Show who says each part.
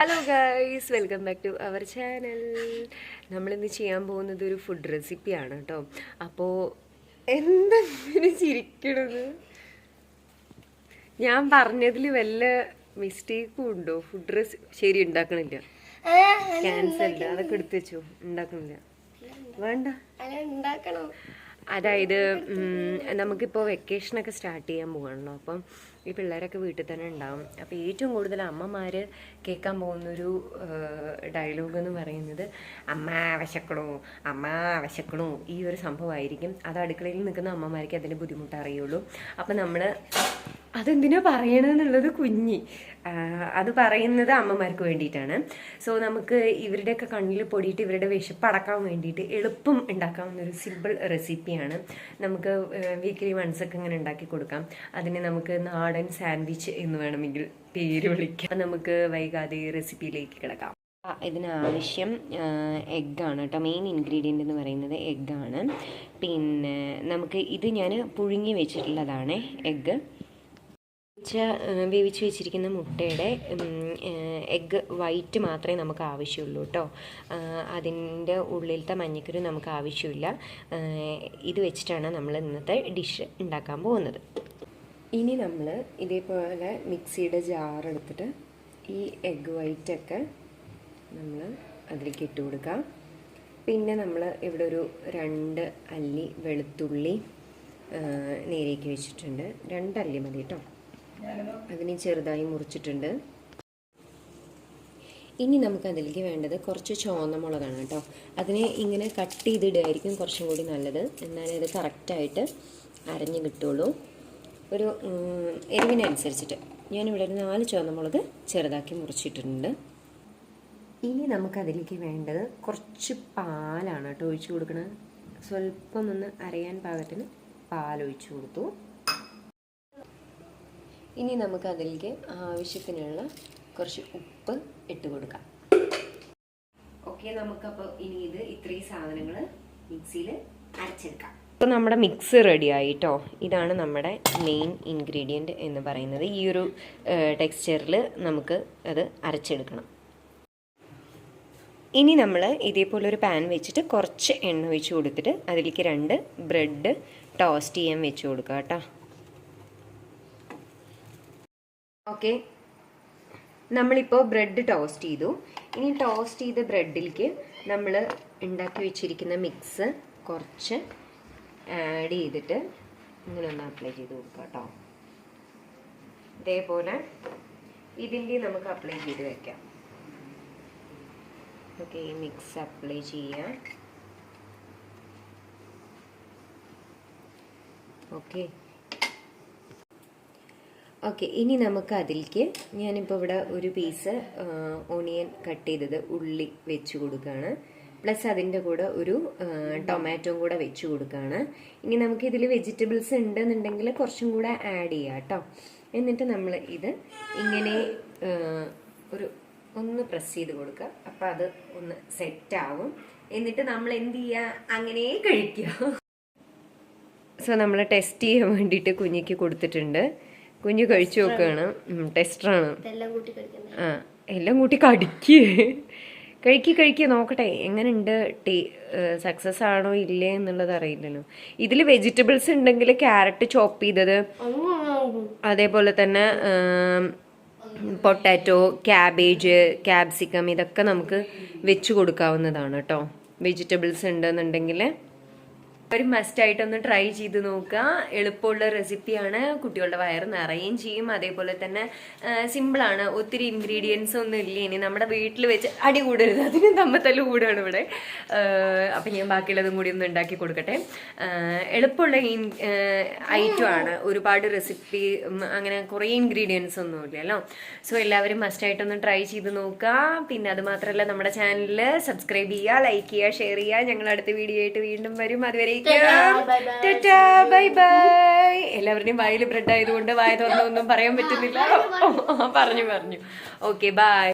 Speaker 1: Hello guys, welcome back to our channel. നമ്മളിന്ന് ചെയ്യാൻ പോകുന്നത് ഒരു ഫുഡ് റെസിപ്പിയാണ് കേട്ടോ. അപ്പോൾ എന്തെങ്കിലും ചിരിക്കണത്? ഞാൻ പറഞ്ഞതിൽ വല്ല മിസ്റ്റേക്കും ഉണ്ടോ? ഫുഡ് റെസിപ്പി ശരി ഉണ്ടാക്കണില്ല, ക്യാൻസൽഡ്. അതൊക്കെ എടുത്തു വെച്ചോ, ഉണ്ടാക്കണില്ല, വേണ്ട. അതായത് നമുക്കിപ്പോൾ വെക്കേഷനൊക്കെ സ്റ്റാർട്ട് ചെയ്യാൻ പോകണല്ലോ. അപ്പം ഈ പിള്ളേരൊക്കെ വീട്ടിൽ തന്നെ ഉണ്ടാവും. അപ്പോൾ ഏറ്റവും കൂടുതൽ അമ്മമാർ കേൾക്കാൻ പോകുന്നൊരു ഡയലോഗ് എന്ന് പറയുന്നത് അമ്മ വിശക്കണോ, അമ്മ വിശക്കണോ, ഈ ഒരു സംഭവമായിരിക്കും. അത് അടുക്കളയിൽ നിൽക്കുന്ന അമ്മമാർക്ക് അതിൻ്റെ ബുദ്ധിമുട്ട് അറിയുള്ളൂ. അപ്പം നമ്മൾ അതെന്തിനാ പറയണമെന്നുള്ളത് കുഞ്ഞി അത് പറയുന്നത് അമ്മമാർക്ക് വേണ്ടിയിട്ടാണ്. സോ നമുക്ക് ഇവരുടെയൊക്കെ കണ്ണിൽ പൊടിയിട്ട് ഇവരുടെ വിശപ്പ് അടക്കാൻ വേണ്ടിയിട്ട് എളുപ്പം ഉണ്ടാക്കാവുന്നൊരു സിമ്പിൾ റെസിപ്പിയാണ്. നമുക്ക് വീക്കിലി വൺസൊക്കെ ഇങ്ങനെ ഉണ്ടാക്കി കൊടുക്കാം. അതിന് നമുക്ക് നാടൻ സാൻഡ്വിച്ച് എന്ന് വേണമെങ്കിൽ പേര് വിളിക്കാം. നമുക്ക് വൈകാതെ റെസിപ്പിയിലേക്ക് കിടക്കാം. ഇതിനാവശ്യം എഗ്ഗാണ് കേട്ടോ. മെയിൻ ഇൻഗ്രീഡിയൻ്റ് എന്ന് പറയുന്നത് എഗ്ഗാണ്. പിന്നെ നമുക്ക് ഇത് ഞാൻ പുഴുങ്ങി വെച്ചിട്ടുള്ളതാണ് എഗ്ഗ്. വേവിച്ച് വെച്ചിരിക്കുന്ന മുട്ടയുടെ എഗ്ഗ് വൈറ്റ് മാത്രമേ നമുക്ക് ആവശ്യമുള്ളൂ കേട്ടോ. അതിൻ്റെ ഉള്ളിലത്തെ മഞ്ഞക്കുരു നമുക്ക് ആവശ്യമില്ല. ഇത് വെച്ചിട്ടാണ് നമ്മൾ ഇന്നത്തെ ഡിഷ് ഉണ്ടാക്കാൻ പോകുന്നത്. ഇനി നമ്മൾ ഇതേപോലെ മിക്സിയുടെ ജാർ എടുത്തിട്ട് ഈ എഗ്ഗ് വൈറ്റൊക്കെ നമ്മൾ അതിലേക്ക് ഇട്ട് കൊടുക്കാം. പിന്നെ നമ്മൾ ഇവിടെ ഒരു 2 അല്ലി വെളുത്തുള്ളി നേരേക്ക് വെച്ചിട്ടുണ്ട്. 2 അല്ലി മതി കേട്ടോ. അതിനെ ചെറുതായി മുറിച്ചിട്ടുണ്ട്. ഇനി നമുക്കതിലേക്ക് വേണ്ടത് കുറച്ച് ചുവന്ന മുളകാണ് കേട്ടോ. അതിനെ ഇങ്ങനെ കട്ട് ചെയ്തിടുകയായിരിക്കും കുറച്ചും കൂടി നല്ലത്. എന്നാലേ അത് കറക്റ്റായിട്ട് അരഞ്ഞ് കിട്ടുള്ളൂ. ഒരു എരിവിനനുസരിച്ചിട്ട് ഞാനിവിടെ ഒരു 4 ചുവന്ന മുളക് ചെറുതാക്കി മുറിച്ചിട്ടുണ്ട്. ഇനി നമുക്കതിലേക്ക് വേണ്ടത് കുറച്ച് പാലാണ് കേട്ടോ ഒഴിച്ചു കൊടുക്കണം. സ്വല്പം ഒന്ന് അരയാൻ പാകത്തിന് പാലൊഴിച്ചു കൊടുത്തു. ഇനി നമുക്കതിലേക്ക് ആവശ്യത്തിനുള്ള കുറച്ച് ഉപ്പ് ഇട്ട് കൊടുക്കാം. ഓക്കെ, നമുക്കപ്പോൾ ഇനി ഇത്രയും സാധനങ്ങൾ മിക്സിയിൽ അരച്ചെടുക്കാം. അപ്പോൾ നമ്മുടെ മിക്സ് റെഡിയായി കേട്ടോ. ഇതാണ് നമ്മുടെ മെയിൻ ഇൻഗ്രീഡിയൻറ്റ് എന്ന് പറയുന്നത്. ഈ ഒരു ടെക്സ്ചറിൽ നമുക്ക് അത് അരച്ചെടുക്കണം. ഇനി നമ്മൾ ഇതേപോലെ ഒരു പാൻ വെച്ചിട്ട് കുറച്ച് എണ്ണ ഒഴിച്ച് കൊടുത്തിട്ട് അതിലേക്ക് 2 ബ്രെഡ് ടോസ്റ്റ് ചെയ്യാൻ വെച്ച് കൊടുക്കുക കേട്ടോ. ഓക്കെ, നമ്മളിപ്പോൾ ബ്രെഡ് ടോസ്റ്റ് ചെയ്തു. ഇനി ടോസ്റ്റ് ചെയ്ത ബ്രെഡിലേക്ക് നമ്മൾ ഉണ്ടാക്കി വെച്ചിരിക്കുന്ന മിക്സ് കുറച്ച് ആഡ് ചെയ്തിട്ട് ഇങ്ങനെ ഒന്ന് അപ്ലൈ ചെയ്ത് കൊടുക്കാം കേട്ടോ. ഇതേപോലെ ഇതിൻ്റെ നമുക്ക് അപ്ലൈ ചെയ്ത് വെക്കാം. ഓക്കെ, ഈ മിക്സ് അപ്ലൈ ചെയ്യാം. ഓക്കെ, ഇനി നമുക്ക് അതിലേക്ക് ഞാനിപ്പോൾ ഇവിടെ ഒരു പീസ് ഓണിയൻ കട്ട് ചെയ്തത് ഉള്ളി വെച്ച് കൊടുക്കുകയാണ്. പ്ലസ് അതിൻ്റെ കൂടെ ഒരു ടൊമാറ്റോ കൂടെ വെച്ച് കൊടുക്കുകയാണ്. ഇനി നമുക്ക് ഇതിൽ വെജിറ്റബിൾസ് ഉണ്ടെന്നുണ്ടെങ്കിൽ കുറച്ചും കൂടെ ആഡ് ചെയ്യാം കേട്ടോ. എന്നിട്ട് നമ്മൾ ഇത് ഇങ്ങനെ ഒന്ന് പ്രസ് ചെയ്ത് കൊടുക്കുക. അപ്പം അത് ഒന്ന് സെറ്റാവും. എന്നിട്ട് നമ്മൾ എന്ത് ചെയ്യുക, അങ്ങനെ കഴിക്കുക. സോ നമ്മൾ ടെസ്റ്റ് ചെയ്യാൻ വേണ്ടിയിട്ട് കുഞ്ഞിക്ക് കൊടുത്തിട്ടുണ്ട്. കുഞ്ഞ് കഴിച്ചു നോക്കുകയാണ്. ടെസ്റ്ററാണ്. എല്ലാം കൂട്ടി കഴിക്കുക നോക്കട്ടെ എങ്ങനെയുണ്ട്. സക്സസ് ആണോ ഇല്ലേ എന്നുള്ളത് അറിയില്ലല്ലോ. ഇതിൽ വെജിറ്റബിൾസ് ഉണ്ടെങ്കിൽ ക്യാരറ്റ് ചോപ്പ് ചെയ്തത്, അതേപോലെ തന്നെ പൊട്ടാറ്റോ, ക്യാബേജ്, ക്യാപ്സിക്കം ഇതൊക്കെ നമുക്ക് വെച്ച് കൊടുക്കാവുന്നതാണ് കേട്ടോ. വെജിറ്റബിൾസ് ഉണ്ടെന്നുണ്ടെങ്കിൽ ഒരു മസ്റ്റായിട്ടൊന്ന് ട്രൈ ചെയ്ത് നോക്കുക. എളുപ്പമുള്ള റെസിപ്പിയാണ്. കുട്ടികളുടെ വയറ് നിറയുകയും ചെയ്യും. അതേപോലെ തന്നെ സിമ്പിളാണ്. ഒത്തിരി ഇൻഗ്രീഡിയൻസ് ഒന്നും ഇല്ല. ഇനി നമ്മുടെ വീട്ടിൽ വെച്ച് അടി കൂടരുത്, അതിന് തമ്മത്തല്ല് കൂടുകയാണ് ഇവിടെ. അപ്പം ഞാൻ ബാക്കിയുള്ളതും കൂടി ഒന്ന് ഉണ്ടാക്കി കൊടുക്കട്ടെ. എളുപ്പമുള്ള ഐറ്റമാണ്. ഒരുപാട് റെസിപ്പി അങ്ങനെ കുറേ ഇൻഗ്രീഡിയൻസ് ഒന്നും ഇല്ലല്ലോ. സോ എല്ലാവരും മസ്റ്റായിട്ടൊന്ന് ട്രൈ ചെയ്ത് നോക്കുക. പിന്നെ അത് മാത്രമല്ല, നമ്മുടെ ചാനലിൽ സബ്സ്ക്രൈബ് ചെയ്യുക, ലൈക്ക് ചെയ്യുക, ഷെയർ ചെയ്യുക. ഞങ്ങൾ അടുത്ത വീഡിയോ ആയിട്ട് വീണ്ടും വരും. അതുവരെ ബൈ ബൈ. എല്ലാവരുടെയും വായിൽ ബ്രെഡ് ആയതുകൊണ്ട് വായ തുറന്നൊന്നും പറയാൻ പറ്റുന്നില്ല. പറഞ്ഞു ഓക്കെ, ബൈ.